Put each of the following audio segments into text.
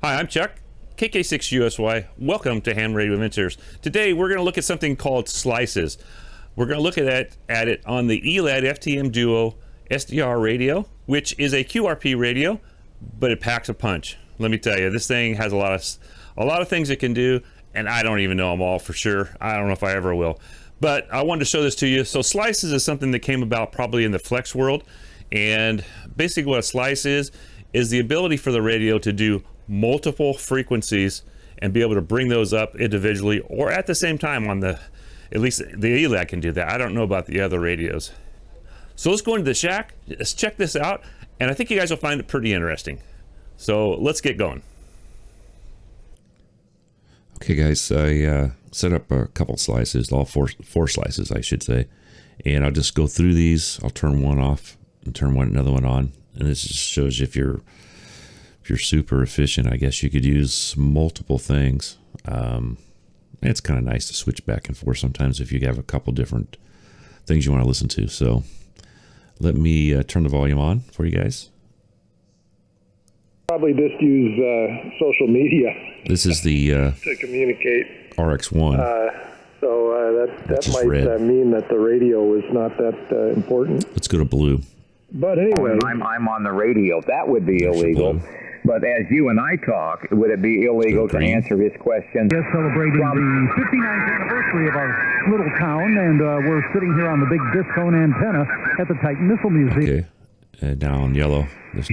Hi, I'm Chuck, KK6USY. Welcome to Ham Radio Inventors. Today we're going to look at something called slices. We're going to look at it on the Elad FDM Duo SDR radio, which is a QRP radio, but it packs a punch. Let me tell you, this thing has a lot of things it can do, and I don't even know them all for sure. I don't know if I ever will. But I wanted to show this to you. So slices is something that came about probably in the flex world, and basically what a slice is the ability for the radio to do multiple frequencies and be able to bring those up individually or at the same time on at least the Elad can do that. I don't know about the other radios. So let's go into the shack, let's check this out, and I think you guys will find it pretty interesting. So let's get going. Okay guys, I set up a couple slices, all four slices I should say, and I'll just go through these. I'll turn one off and turn another one on, and this just shows you if you're super efficient, I guess you could use multiple things. It's kind of nice to switch back and forth sometimes if you have a couple different things you want to listen to. So let me turn the volume on for you guys. Probably just use social media. This is the to communicate. RX1. That might mean that the radio is not that important. Let's go to blue. But anyway, I'm on the radio. That would be illegal. But as you and I talk, would it be illegal to answer his question? Yes, celebrating the 59th anniversary of our little town, and we're sitting here on the big discone antenna at the Titan Missile Museum. Okay, down yellow. You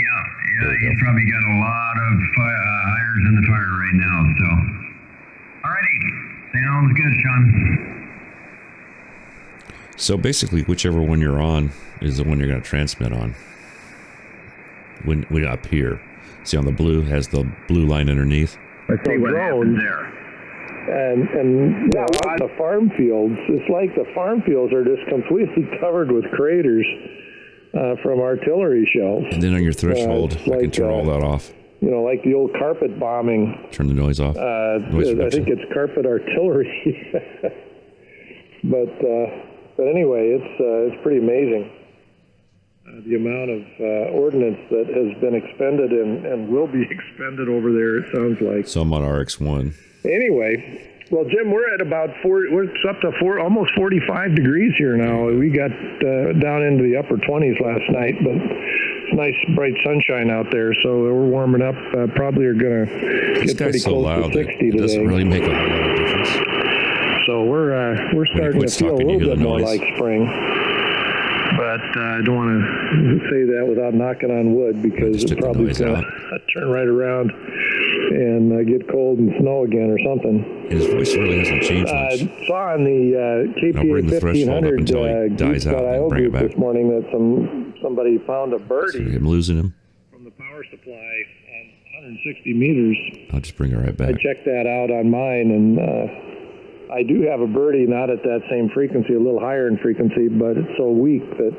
probably got a lot of irons in the fire right now, so. Alrighty, sounds good, Sean. So basically, whichever one you're on is the one you're going to transmit on. When up here. See on the blue, has the blue line underneath. Let's see what happens there. And like the farm fields, it's like the farm fields are just completely covered with craters from artillery shells. And then on your threshold, I can turn all that off. You know, like the old carpet bombing. Turn the noise off. I think it's carpet artillery. But anyway, it's pretty amazing. The amount of ordnance that has been expended and will be expended over there, it sounds like. So I'm on RX1. Anyway, well, Jim, we're at about we're up to almost 45 degrees here now. We got down into the upper 20s last night, but it's nice, bright sunshine out there, so we're warming up. Probably are going to get pretty so close loud to 60 today. It doesn't really make a whole lot of difference. So we're starting to feel a little bit more like spring. But I don't want to say that without knocking on wood, because it's probably going to turn right around and get cold and snow again or something. His voice really hasn't changed much. Saw on the KPA 1500 group this morning that somebody found a birdie. I'm losing him. From the power supply on 160 meters. I'll just bring it right back. I checked that out on mine, and I do have a birdie, not at that same frequency, a little higher in frequency, but it's so weak that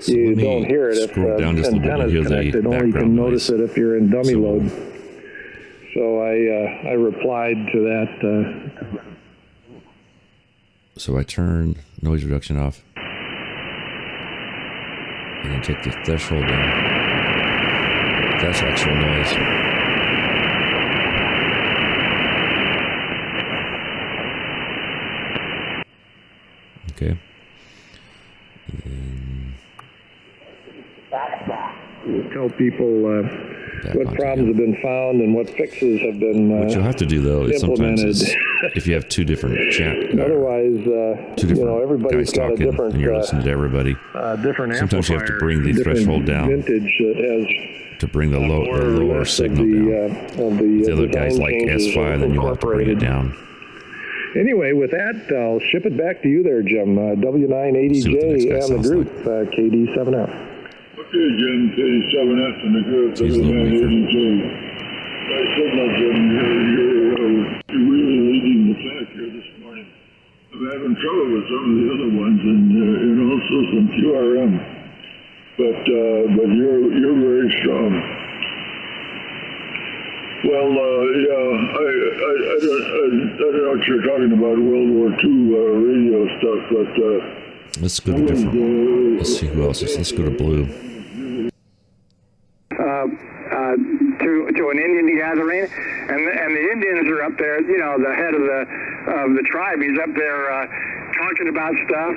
you don't hear it if the antenna's connected. Only you can notice it if you're in dummy load. So I replied to that. So I turn noise reduction off. And then take the threshold down. That's actual noise. Okay. Tell people what problems have been found and what fixes have been what you'll have to do though is sometimes if you have two different otherwise everybody's got a different and you're listening to everybody. Different sometimes you have to bring the threshold down vintage that has to bring the lower signal down. The other guys like S5, then you'll have to bring it down. Anyway, with that, I'll ship it back to you there, Jim. W980J and the group, KD7F. Okay, Jim, KD7F and the group, W980J. Nice signal, Jim. You're really leading the pack here this morning. I'm having trouble with some of the other ones and also some QRM. But you're very strong. Well, I don't know what you're talking about, World War II radio stuff, but... Let's go to different... Let's see who else is. Let's go to blue. To an Indian gathering, and the Indians are up there. You know, the head of the tribe, he's up there talking about stuff,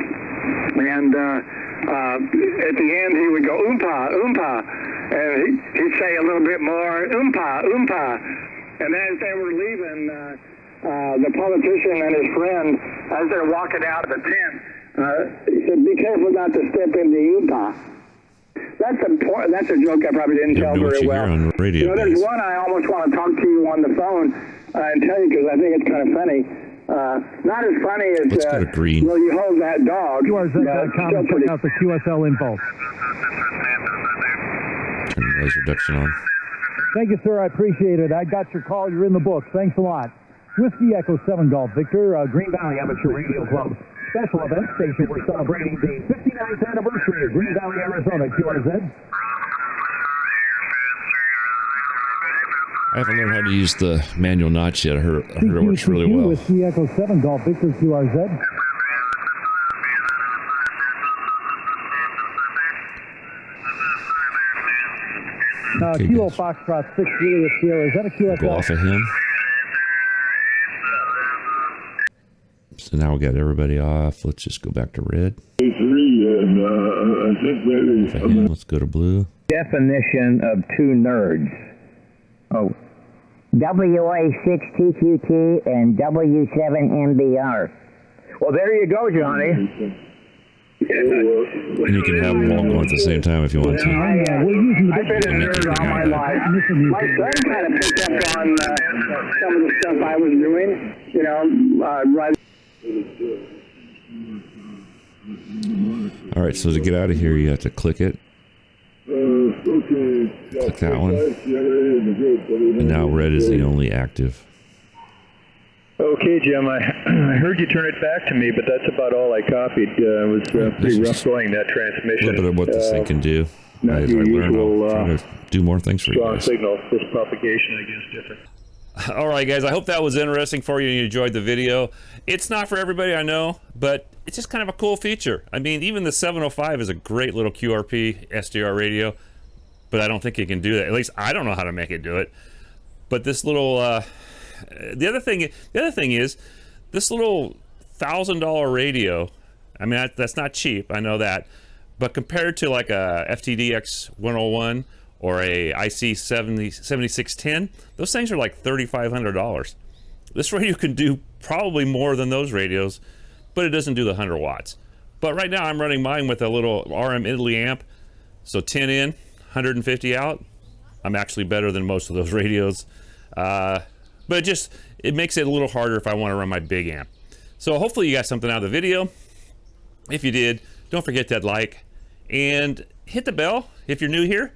and at the end he would go oompa, oompa, and he'd say a little bit more oompa, oompa, and as they were leaving, the politician and his friend, as they're walking out of the tent, he said, "Be careful not to step in the oompa." That's a joke I probably didn't tell very well. On radio, you know, there's one I almost want to talk to you on the phone and tell you because I think it's kind of funny. Not as funny as will you hold that dog? QRZ.com and check out the QSL info. Turn the noise reduction on. Thank you, sir. I appreciate it. I got your call. You're in the books. Thanks a lot. Whiskey Echo 7 Golf Victor, Green Valley Amateur Radio Club special event station. We're celebrating the 59th anniversary of Green Valley, Arizona. QRZ. I haven't learned how to use the manual notch yet. I heard it works really well. Whiskey Echo 7 Golf Victor, QRZ. Kilo Foxtrot 6 Julius Sierra. Is that a QSL? Go off of him. So now we got everybody off. Let's just go back to red. Let's go to blue. Definition of two nerds. Oh. WA6TQT and W7MBR. Well, there you go, Johnny. And you can have them all going at the same time if you want to. I've been a nerd all my life. My son kind of picked up on some of the stuff I was doing, you know, right. All right, so to get out of here, you have to click it. Click that one. And now red is the only active. Okay, Jim, I heard you turn it back to me, but that's about all I copied. It was pretty rough going, that transmission. A little bit of what this thing can do. Not As your I learn, usual I'll try to do more things for you strong guys. signal. This propagation, I guess, different. All right, guys, I hope that was interesting for you and you enjoyed the video. It's not for everybody, I know, but it's just kind of a cool feature. I mean, even the 705 is a great little QRP SDR radio, but I don't think it can do that. At least I don't know how to make it do it. But this little, the other thing is, this little $1,000 radio, I mean, that's not cheap, I know that, but compared to like a FTDX 101 or a IC 7610, those things are like $3,500. This radio can do probably more than those radios, but it doesn't do the 100 watts. But right now I'm running mine with a little RM Italy amp, so 10 in, 150 out. I'm actually better than most of those radios, but it makes it a little harder if I want to run my big amp. So hopefully you got something out of the video. If you did, don't forget that like and hit the bell. If you're new here,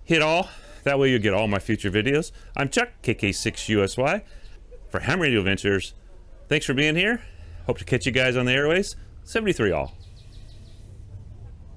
hit all. That way you'll get all my future videos. I'm Chuck, KK6USY for Ham Radio Ventures. Thanks for being here. Hope to catch you guys on the airways. 73 all.